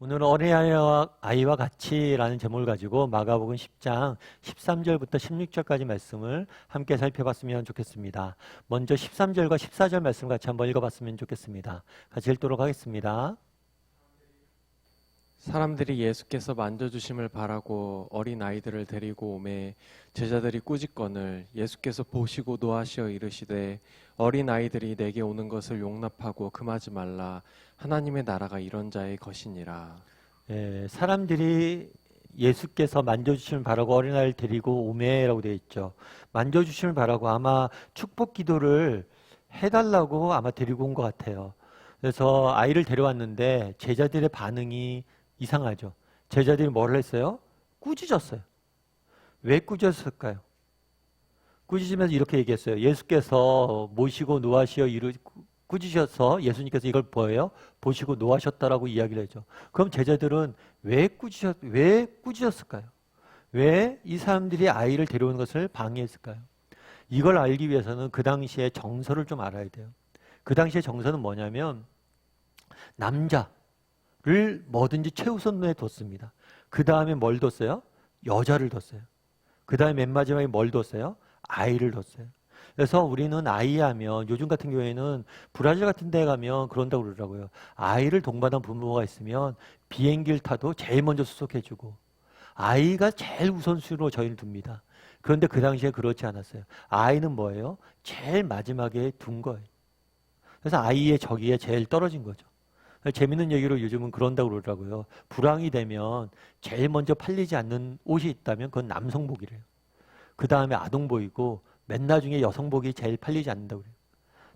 오늘은 어린아이와 같이라는 제목을 가지고 마가복음 10장 13절부터 16절까지 말씀을 함께 살펴봤으면 좋겠습니다. 먼저 13절과 14절 말씀 같이 한번 읽어봤으면 좋겠습니다. 같이 읽도록 하겠습니다. 사람들이 예수께서 만져주심을 바라고 어린 아이들을 데리고 오매 제자들이 꾸짖거늘 예수께서 보시고 노하시어 이르시되 어린 아이들이 내게 오는 것을 용납하고 금하지 말라. 하나님의 나라가 이런 자의 것이니라. 사람들이 예수께서 만져주심을 바라고 어린아이를 데리고 오매라고 되어 있죠. 만져주심을 바라고 아마 축복 기도를 해달라고 아마 데리고 온 것 같아요. 그래서 아이를 데려왔는데 제자들의 반응이 이상하죠. 제자들이 뭘 했어요? 꾸짖었어요. 왜 꾸짖었을까요? 꾸짖으면서 이렇게 얘기했어요. 예수께서 모시고 노하시어 꾸짖어서 예수님께서 이걸 뭐예요? 보시고 노하셨다라고 이야기를 해죠. 그럼 제자들은 왜 꾸짖었을까요? 왜 이 사람들이 아이를 데려오는 것을 방해했을까요? 이걸 알기 위해서는 그 당시의 정서를 좀 알아야 돼요. 그 당시의 정서는 뭐냐면 남자를 뭐든지 최우선에 뒀습니다. 그 다음에 뭘 뒀어요? 여자를 뒀어요. 그 다음에 맨 마지막에 뭘 뒀어요? 아이를 뒀어요. 그래서 우리는 아이 하면 요즘 같은 경우에는 브라질 같은 데 가면 그런다고 그러더라고요. 아이를 동반한 부모가 있으면 비행기를 타도 제일 먼저 수속해주고 아이가 제일 우선순위로 저희를 둡니다. 그런데 그 당시에 그렇지 않았어요. 아이는 뭐예요? 제일 마지막에 둔 거예요. 그래서 아이의 저기에 제일 떨어진 거죠. 재밌는 얘기로 요즘은 그런다고 그러더라고요. 불황이 되면 제일 먼저 팔리지 않는 옷이 있다면 그건 남성복이래요. 그 다음에 아동복이고 맨 나중에 여성복이 제일 팔리지 않는다고 그래요.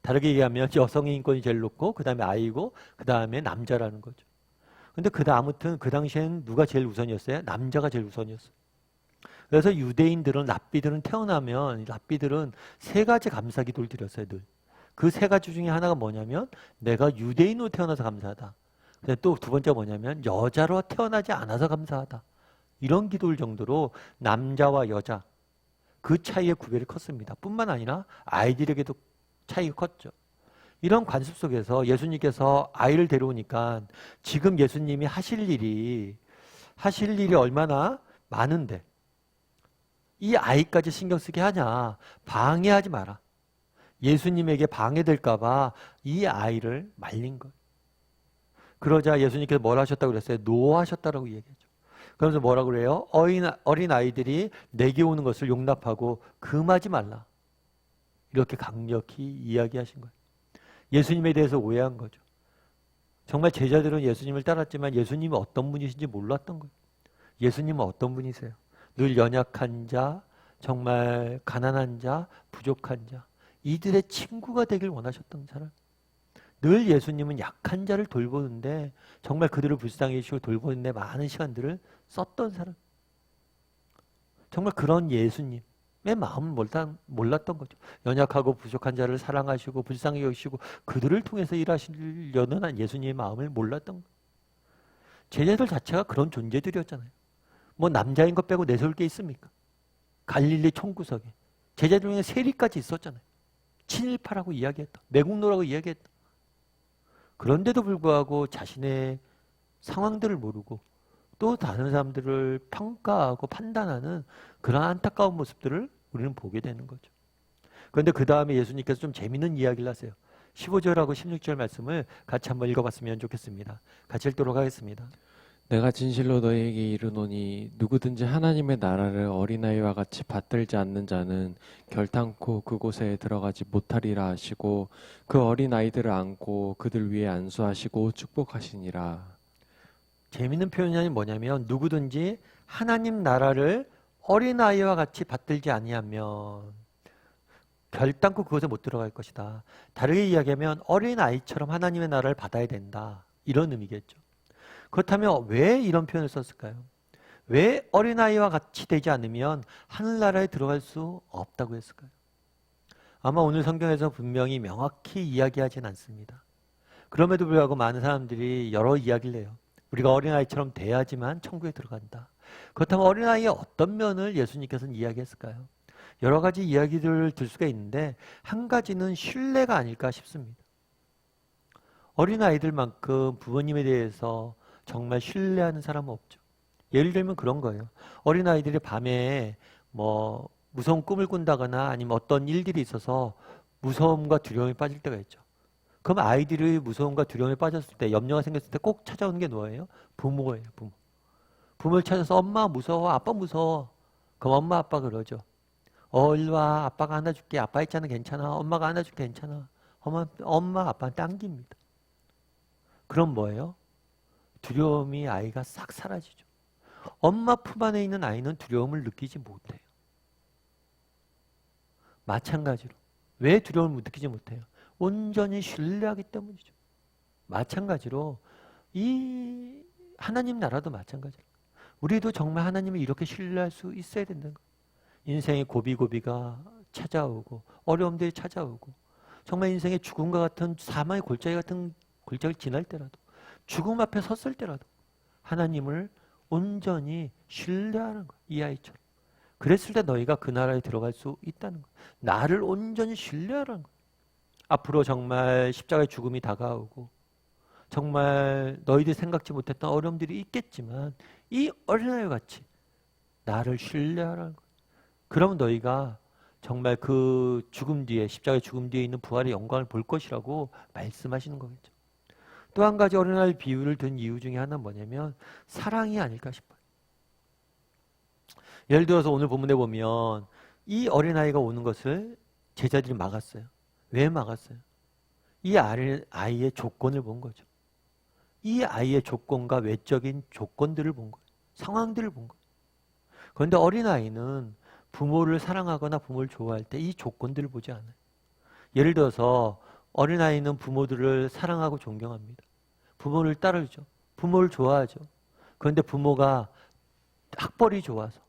다르게 얘기하면 여성의 인권이 제일 높고 그 다음에 아이고 그 다음에 남자라는 거죠. 근데 아무튼 그 당시에는 누가 제일 우선이었어요? 남자가 제일 우선이었어요. 그래서 유대인들은 랍비들은 태어나면 랍비들은 세 가지 감사 기도를 드렸어요. 늘. 그 세 가지 중에 하나가 뭐냐면 내가 유대인으로 태어나서 감사하다. 또 두 번째가 뭐냐면 여자로 태어나지 않아서 감사하다. 이런 기도를 정도로 남자와 여자 그 차이의 구별이 컸습니다. 뿐만 아니라 아이들에게도 차이가 컸죠. 이런 관습 속에서 예수님께서 아이를 데려오니까 지금 예수님이 하실 일이 얼마나 많은데 이 아이까지 신경 쓰게 하냐. 방해하지 마라. 예수님에게 방해될까봐 이 아이를 말린 거예요. 그러자 예수님께서 뭘 하셨다고 그랬어요? 노하셨다라고 얘기했죠. 그러면서 뭐라고 그래요? 어린 아이들이 내게 오는 것을 용납하고 금하지 말라. 이렇게 강력히 이야기하신 거예요. 예수님에 대해서 오해한 거죠. 정말 제자들은 예수님을 따랐지만 예수님이 어떤 분이신지 몰랐던 거예요. 예수님은 어떤 분이세요? 늘 연약한 자, 정말 가난한 자, 부족한 자, 이들의 친구가 되길 원하셨던 사람. 늘 예수님은 약한 자를 돌보는데 정말 그들을 불쌍히 해주시고 돌보는데 많은 시간들을 썼던 사람. 정말 그런 예수님의 마음을 몰랐던 거죠. 연약하고 부족한 자를 사랑하시고 불쌍히 여기시고 그들을 통해서 일하시려는 한 예수님의 마음을 몰랐던 거예요. 제자들 자체가 그런 존재들이었잖아요. 뭐 남자인 것 빼고 내세울 게 있습니까? 갈릴리 총구석에 제자들 중에 세리까지 있었잖아요. 친일파라고 이야기했다. 매국노라고 이야기했다. 그런데도 불구하고 자신의 상황들을 모르고 또 다른 사람들을 평가하고 판단하는 그런 안타까운 모습들을 우리는 보게 되는 거죠. 그런데 그 다음에 예수님께서 좀 재미있는 이야기를 하세요. 15절하고 16절 말씀을 같이 한번 읽어봤으면 좋겠습니다. 같이 읽도록 하겠습니다. 내가 진실로 너희에게 이르노니 누구든지 하나님의 나라를 어린아이와 같이 받들지 않는 자는 결탄코 그곳에 들어가지 못하리라 하시고 그 어린아이들을 안고 그들 위에 안수하시고 축복하시니라. 재미있는 표현이 뭐냐면 누구든지 하나님 나라를 어린아이와 같이 받들지 아니하면 결단코 그곳에 못 들어갈 것이다. 다르게 이야기하면 어린아이처럼 하나님의 나라를 받아야 된다. 이런 의미겠죠. 그렇다면 왜 이런 표현을 썼을까요? 왜 어린아이와 같이 되지 않으면 하늘나라에 들어갈 수 없다고 했을까요? 아마 오늘 성경에서 분명히 명확히 이야기하진 않습니다. 그럼에도 불구하고 많은 사람들이 여러 이야기를 해요. 우리가 어린아이처럼 돼야지만 천국에 들어간다. 그렇다면 어린아이의 어떤 면을 예수님께서는 이야기했을까요? 여러 가지 이야기들을 들 수가 있는데 한 가지는 신뢰가 아닐까 싶습니다. 어린아이들만큼 부모님에 대해서 정말 신뢰하는 사람은 없죠. 예를 들면 그런 거예요. 어린아이들이 밤에 뭐 무서운 꿈을 꾼다거나 아니면 어떤 일들이 있어서 무서움과 두려움에 빠질 때가 있죠. 그럼 아이들이 무서움과 두려움에 빠졌을 때, 염려가 생겼을 때 꼭 찾아오는 게 뭐예요? 부모예요, 부모. 부모를 찾아서 엄마 무서워, 아빠 무서워. 그럼 엄마 아빠 그러죠. 일리 와, 아빠가 안아줄게. 아빠 있잖아, 괜찮아. 엄마가 안아줄게, 괜찮아. 엄마 아빠는 당깁니다. 그럼 뭐예요? 두려움이 아이가 싹 사라지죠. 엄마 품 안에 있는 아이는 두려움을 느끼지 못해요. 마찬가지로. 왜 두려움을 느끼지 못해요? 온전히 신뢰하기 때문이죠. 마찬가지로 이 하나님 나라도 마찬가지로 우리도 정말 하나님을 이렇게 신뢰할 수 있어야 된다는 거예요. 인생의 고비고비가 찾아오고 어려움들이 찾아오고 정말 인생의 죽음과 같은 사망의 골짜기 같은 골짜기를 지날 때라도 죽음 앞에 섰을 때라도 하나님을 온전히 신뢰하는 거예요. 이 아이처럼. 그랬을 때 너희가 그 나라에 들어갈 수 있다는 거예요. 나를 온전히 신뢰하라는 거예요. 앞으로 정말 십자가의 죽음이 다가오고 정말 너희들이 생각지 못했던 어려움들이 있겠지만 이 어린아이와 같이 나를 신뢰하라는 거예요. 그러면 너희가 정말 그 죽음 뒤에 십자가의 죽음 뒤에 있는 부활의 영광을 볼 것이라고 말씀하시는 거겠죠. 또 한 가지 어린아이 비유를 든 이유 중에 하나는 뭐냐면 사랑이 아닐까 싶어요. 예를 들어서 오늘 본문에 보면 이 어린아이가 오는 것을 제자들이 막았어요. 왜 막았어요? 이 아이의 조건을 본 거죠. 이 아이의 조건과 외적인 조건들을 본 거예요. 상황들을 본 거예요. 그런데 어린아이는 부모를 사랑하거나 부모를 좋아할 때 이 조건들을 보지 않아요. 예를 들어서 어린아이는 부모들을 사랑하고 존경합니다. 부모를 따르죠. 부모를 좋아하죠. 그런데 부모가 학벌이 좋아서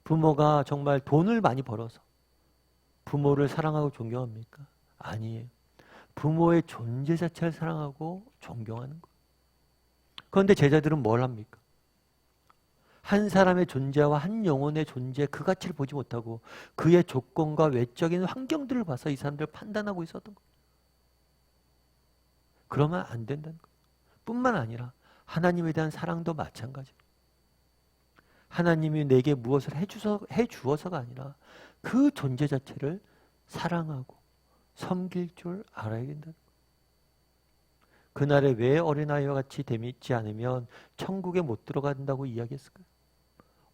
부모가 정말 돈을 많이 벌어서 부모를 사랑하고 존경합니까? 아니에요. 부모의 존재 자체를 사랑하고 존경하는 거예요. 그런데 제자들은 뭘 합니까? 한 사람의 존재와 한 영혼의 존재 그 가치를 보지 못하고 그의 조건과 외적인 환경들을 봐서 이 사람들을 판단하고 있었던 거예요. 그러면 안 된다는 거예요. 뿐만 아니라 하나님에 대한 사랑도 마찬가지예요. 하나님이 내게 무엇을 해주어서가 아니라 그 존재 자체를 사랑하고 섬길 줄 알아야 된다는 거예요. 그날에 왜 어린아이와 같이 되지 않으면 천국에 못 들어간다고 이야기했을까요?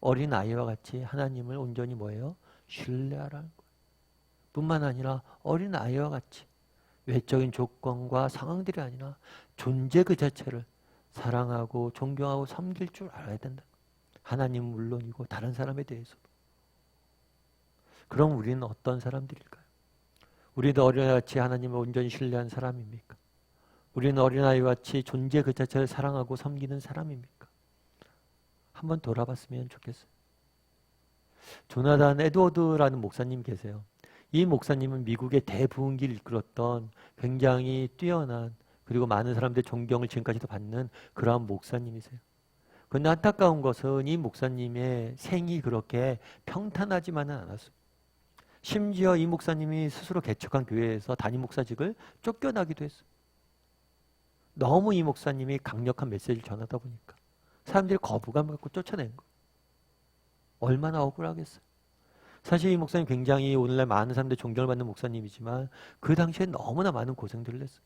어린아이와 같이 하나님을 온전히 뭐예요? 신뢰하라는 거예요. 뿐만 아니라 어린아이와 같이 외적인 조건과 상황들이 아니라 존재 그 자체를 사랑하고 존경하고 섬길 줄 알아야 된다. 하나님은 물론이고 다른 사람에 대해서도. 그럼 우리는 어떤 사람들일까요? 우리도 어린아이와 같이 하나님을 온전히 신뢰한 사람입니까? 우리는 어린아이와 같이 존재 그 자체를 사랑하고 섬기는 사람입니까? 한번 돌아봤으면 좋겠어요. 조나단 에드워드라는 목사님 계세요. 이 목사님은 미국의 대부흥기를 이끌었던 굉장히 뛰어난 그리고 많은 사람들의 존경을 지금까지도 받는 그러한 목사님이세요. 그런데 안타까운 것은 이 목사님의 생이 그렇게 평탄하지만은 않았어요. 심지어 이 목사님이 스스로 개척한 교회에서 담임 목사직을 쫓겨나기도 했어요. 너무 이 목사님이 강력한 메시지를 전하다 보니까 사람들이 거부감을 갖고 쫓아낸 거예요. 얼마나 억울하겠어요. 사실 이 목사님 굉장히 오늘날 많은 사람들이 존경을 받는 목사님이지만 그 당시에 너무나 많은 고생들을 했어요.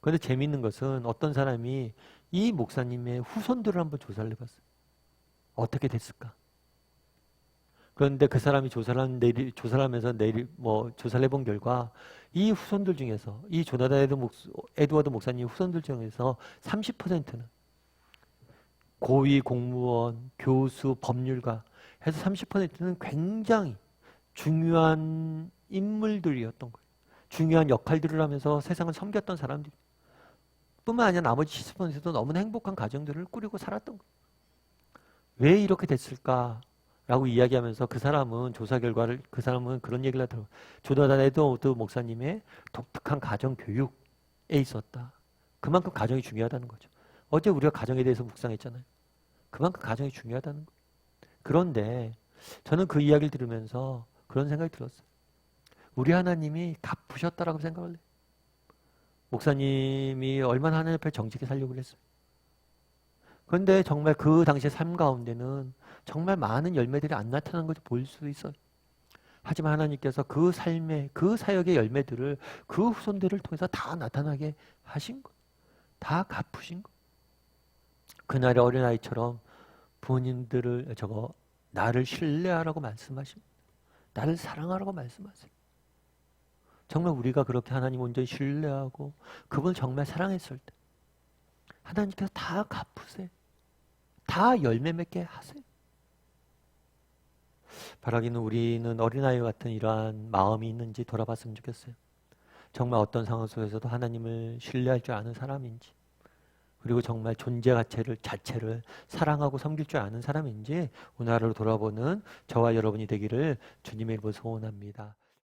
그런데 재미있는 것은 어떤 사람이 이 목사님의 후손들을 한번 조사를 해봤어요. 어떻게 됐을까? 그런데 그 사람이 조사를 하면서 조사를 해본 결과 이 후손들 중에서 이 조나단 에드워드 목사님 후손들 중에서 30%는 고위 공무원, 교수, 법률가 해서 30%는 굉장히 중요한 인물들이었던 거예요. 중요한 역할들을 하면서 세상을 섬겼던 사람들 뿐만 아니라 나머지 70%도 너무나 행복한 가정들을 꾸리고 살았던 거예요. 왜 이렇게 됐을까? 라고 이야기하면서 그 사람은 그런 얘기를 하더라고요. 조나단 에드워드 목사님의 독특한 가정 교육에 있었다. 그만큼 가정이 중요하다는 거죠. 어제 우리가 가정에 대해서 묵상했잖아요. 그만큼 가정이 중요하다는 거예요. 그런데 저는 그 이야기를 들으면서 그런 생각이 들었어요. 우리 하나님이 갚으셨다라고 생각을 해요. 목사님이 얼마나 하나님 앞에 정직히 살려고 그랬어요. 그런데 정말 그 당시의 삶 가운데는 정말 많은 열매들이 안 나타난 것을 볼 수 있어요. 하지만 하나님께서 그 삶의 그 사역의 열매들을 그 후손들을 통해서 다 나타나게 하신 것, 다 갚으신 것. 그날의 어린아이처럼 부모님들을 나를 신뢰하라고 말씀하십니다. 나를 사랑하라고 말씀하세요. 정말 우리가 그렇게 하나님 온전히 신뢰하고 그분을 정말 사랑했을 때 하나님께서 다 갚으세요. 다 열매 맺게 하세요. 바라기는 우리는 어린아이 같은 이러한 마음이 있는지 돌아봤으면 좋겠어요. 정말 어떤 상황 속에서도 하나님을 신뢰할 줄 아는 사람인지, 그리고 정말 존재 자체를 사랑하고 섬길 줄 아는 사람인지 오늘 하루를 돌아보는 저와 여러분이 되기를 주님의 이름으로 소원합니다.